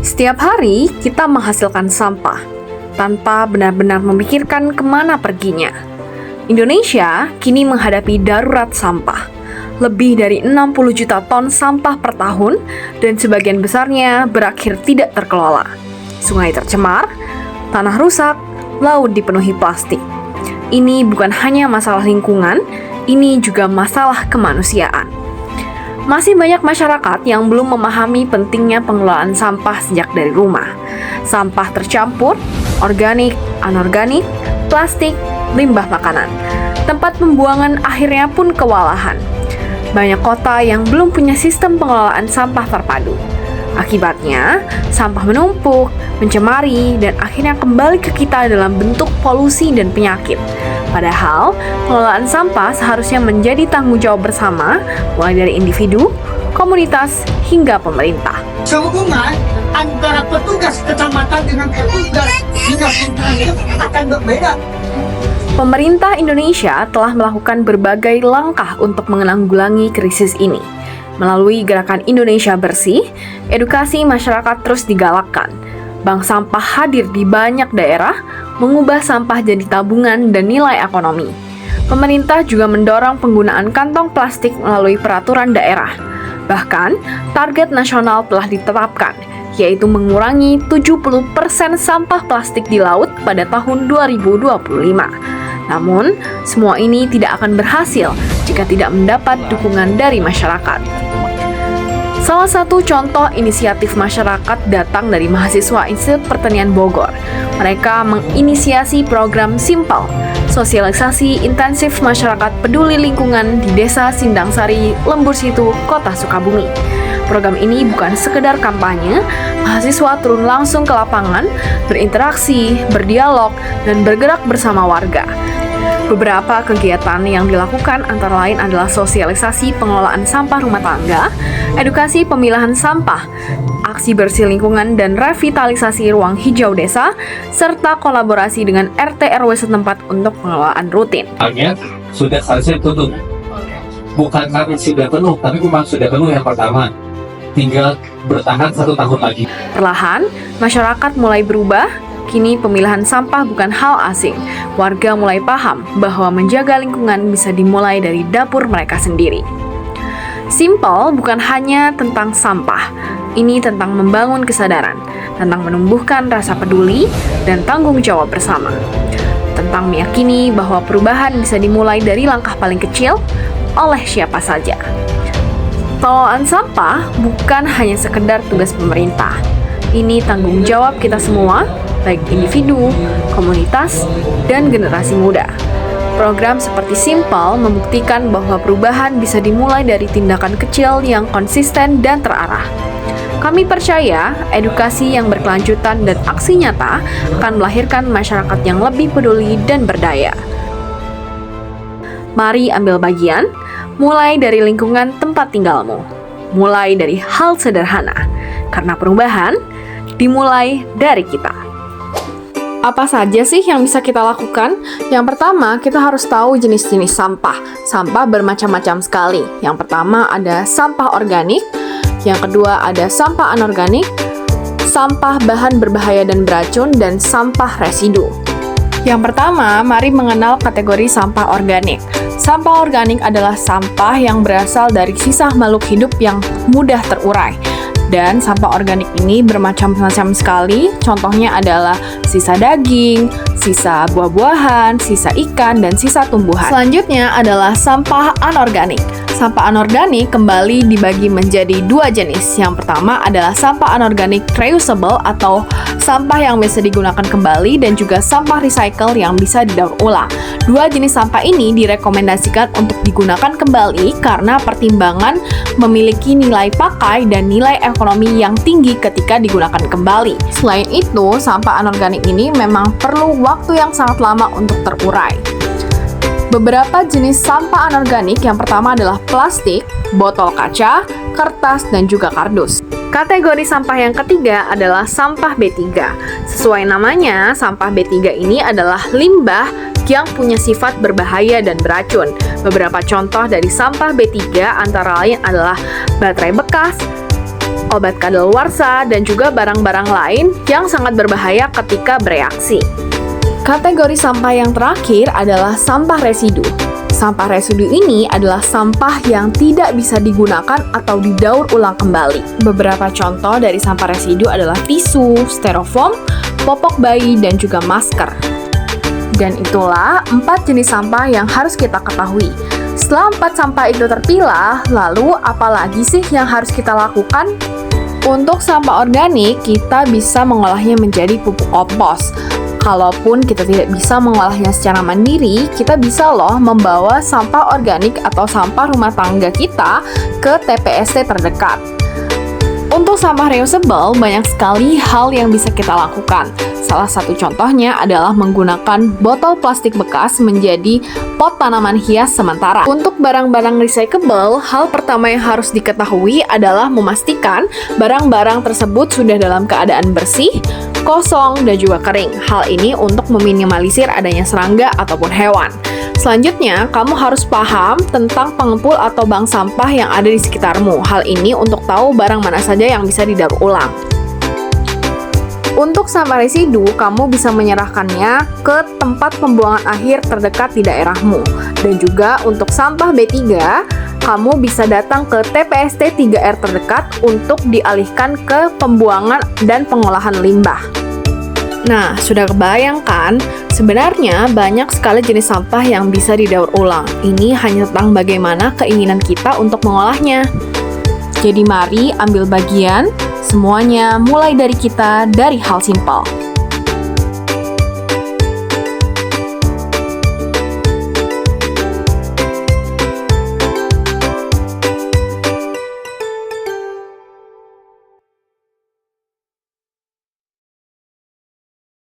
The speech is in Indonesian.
Setiap hari kita menghasilkan sampah tanpa benar-benar memikirkan kemana perginya. Indonesia kini menghadapi darurat sampah. Lebih dari 60 juta ton sampah per tahun dan sebagian besarnya berakhir tidak terkelola. Sungai tercemar, tanah rusak, laut dipenuhi plastik. Ini bukan hanya masalah lingkungan, ini juga masalah kemanusiaan. Masih banyak masyarakat yang belum memahami pentingnya pengelolaan sampah sejak dari rumah. Sampah tercampur, organik, anorganik, plastik, limbah makanan. Tempat pembuangan akhirnya pun kewalahan. Banyak kota yang belum punya sistem pengelolaan sampah terpadu. Akibatnya, sampah menumpuk, mencemari, dan akhirnya kembali ke kita dalam bentuk polusi dan penyakit. Padahal, pengelolaan sampah seharusnya menjadi tanggung jawab bersama, mulai dari individu, komunitas, hingga pemerintah. Sehubungan antara petugas kecamatan dengan petugas dinas lingkungan hidup akan berbeda. Pemerintah Indonesia telah melakukan berbagai langkah untuk menanggulangi krisis ini. Melalui gerakan Indonesia Bersih, edukasi masyarakat terus digalakkan. Bank sampah hadir di banyak daerah, mengubah sampah jadi tabungan dan nilai ekonomi. Pemerintah juga mendorong penggunaan kantong plastik melalui peraturan daerah. Bahkan, target nasional telah ditetapkan, yaitu mengurangi 70% sampah plastik di laut pada tahun 2025. Namun, semua ini tidak akan berhasil jika tidak mendapat dukungan dari masyarakat. Salah satu contoh inisiatif masyarakat datang dari mahasiswa Institut Pertanian Bogor. Mereka menginisiasi program Simpel, sosialisasi intensif masyarakat peduli lingkungan di Desa Sindangsari, Lembur Situ, Kota Sukabumi. Program ini bukan sekedar kampanye, mahasiswa turun langsung ke lapangan, berinteraksi, berdialog, dan bergerak bersama warga. Beberapa kegiatan yang dilakukan antara lain adalah sosialisasi pengelolaan sampah rumah tangga, edukasi pemilahan sampah, aksi bersih lingkungan dan revitalisasi ruang hijau desa, serta kolaborasi dengan RT RW setempat untuk pengelolaan rutin. Hanya sudah selesai tutup. Bukan karena sudah penuh, tapi memang sudah penuh yang pertama. Tinggal bertahan 1 tahun lagi. Perlahan, masyarakat mulai berubah. Kini pemilahan sampah bukan hal asing. Warga mulai paham bahwa menjaga lingkungan bisa dimulai dari dapur mereka sendiri. Simpel bukan hanya tentang sampah. Ini tentang membangun kesadaran, tentang menumbuhkan rasa peduli dan tanggung jawab bersama. Tentang meyakini bahwa perubahan bisa dimulai dari langkah paling kecil oleh siapa saja. Pengelolaan sampah bukan hanya sekedar tugas pemerintah. Ini tanggung jawab kita semua, baik individu, komunitas, dan generasi muda. Program seperti Simpel membuktikan bahwa perubahan bisa dimulai dari tindakan kecil yang konsisten dan terarah. Kami percaya edukasi yang berkelanjutan dan aksi nyata akan melahirkan masyarakat yang lebih peduli dan berdaya. Mari ambil bagian, mulai dari lingkungan tempat tinggalmu. Mulai dari hal sederhana, karena perubahan dimulai dari kita. Apa saja sih yang bisa kita lakukan? Yang pertama, kita harus tahu jenis-jenis sampah. Sampah bermacam-macam sekali. Yang pertama ada sampah organik, yang kedua ada sampah anorganik, sampah bahan berbahaya dan beracun, dan sampah residu. Yang pertama, mari mengenal kategori sampah organik. Sampah organik adalah sampah yang berasal dari sisa makhluk hidup yang mudah terurai. Dan sampah organik ini bermacam-macam sekali, contohnya adalah sisa daging, sisa buah-buahan, sisa ikan, dan sisa tumbuhan. Selanjutnya adalah sampah anorganik. Sampah anorganik kembali dibagi menjadi 2 jenis. Yang pertama adalah sampah anorganik reusable atau sampah yang bisa digunakan kembali dan juga sampah recycle yang bisa didaur ulang. 2 jenis sampah ini direkomendasikan untuk digunakan kembali karena pertimbangan memiliki nilai pakai dan nilai ekonomi yang tinggi ketika digunakan kembali. Selain itu, sampah anorganik ini memang perlu waktu yang sangat lama untuk terurai. Beberapa jenis sampah anorganik yang pertama adalah plastik, botol kaca, kertas, dan juga kardus. Kategori sampah yang ketiga adalah sampah B3. Sesuai namanya, sampah B3 ini adalah limbah yang punya sifat berbahaya dan beracun. Beberapa contoh dari sampah B3 antara lain adalah baterai bekas, obat kadaluarsa, dan juga barang-barang lain yang sangat berbahaya ketika bereaksi. Kategori sampah yang terakhir adalah sampah residu. Sampah residu ini adalah sampah yang tidak bisa digunakan atau didaur ulang kembali. Beberapa contoh dari sampah residu adalah tisu, styrofoam, popok bayi, dan juga masker. Dan itulah 4 jenis sampah yang harus kita ketahui. Setelah 4 sampah itu terpilah, lalu apa lagi sih yang harus kita lakukan? Untuk sampah organik, kita bisa mengolahnya menjadi pupuk kompos. Kalaupun kita tidak bisa mengolahnya secara mandiri, kita bisa loh membawa sampah organik atau sampah rumah tangga kita ke TPST terdekat. Untuk sampah reusable, banyak sekali hal yang bisa kita lakukan. Salah satu contohnya adalah menggunakan botol plastik bekas menjadi pot tanaman hias sementara. Untuk barang-barang recyclable, hal pertama yang harus diketahui adalah memastikan barang-barang tersebut sudah dalam keadaan bersih, kosong, dan juga kering. Hal ini untuk meminimalisir adanya serangga ataupun hewan. Selanjutnya, kamu harus paham tentang pengepul atau bank sampah yang ada di sekitarmu. Hal ini untuk tahu barang mana saja yang bisa didaur ulang. Untuk sampah residu, kamu bisa menyerahkannya ke tempat pembuangan akhir terdekat di daerahmu. Dan juga untuk sampah B3, kamu bisa datang ke TPST 3R terdekat untuk dialihkan ke pembuangan dan pengolahan limbah. Nah, sudah kebayang kan? Sebenarnya banyak sekali jenis sampah yang bisa didaur ulang. Ini hanya tentang bagaimana keinginan kita untuk mengolahnya. Jadi mari ambil bagian, semuanya mulai dari kita dari hal simpel.